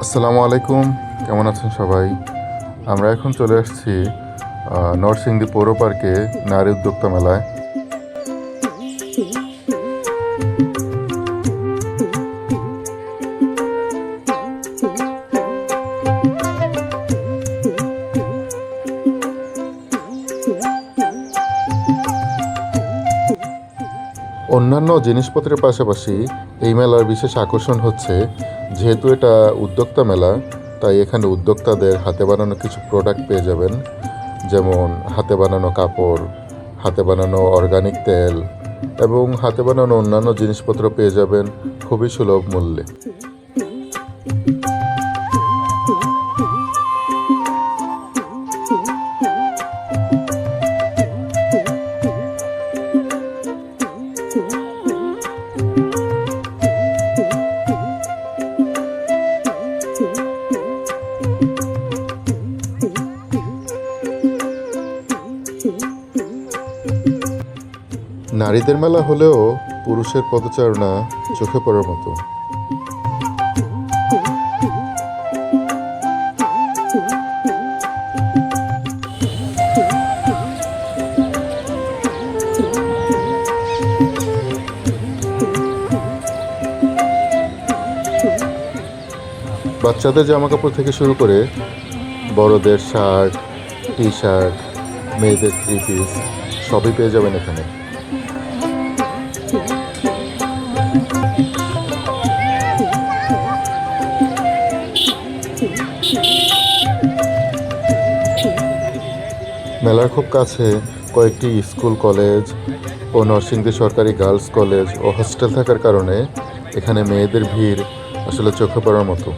আসসালামু আলাইকুম, কেমন আছেন সবাই? আমরা এখন চলে আসছি নরসিংদী পৌর পার্কে নারী উদ্যোক্তা মেলায়। অন্যান্য জিনিসপত্রের পাশাপাশি এই মেলার বিশেষ আকর্ষণ হচ্ছে, যেহেতু এটা উদ্যোক্তা মেলা, তাই এখানে উদ্যোক্তাদের হাতে বানানো কিছু প্রোডাক্ট পেয়ে যাবেন, যেমন হাতে বানানো কাপড়, হাতে বানানো অর্গানিক তেল এবং হাতে বানানো অন্যান্য জিনিসপত্র পেয়ে যাবেন খুবই সুলভ মূল্যে। নারীদের মেলা হলেও পুরুষের পদচারণা চোখে পড়ার মতো। বাচ্চাদের জামাকাপড় থেকে শুরু করে বড়দের শার্ট, টি শার্ট, মেয়েদের থ্রি পিস সবই পেয়ে যাবেন এখানে। মেলার খুব কাছে কয়েকটি স্কুল, কলেজ ও নরসিংদী সরকারি গার্লস কলেজ ও হোস্টেল থাকার কারণে এখানে মেয়েদের ভিড় আসলে চোখে পড়ার মতো।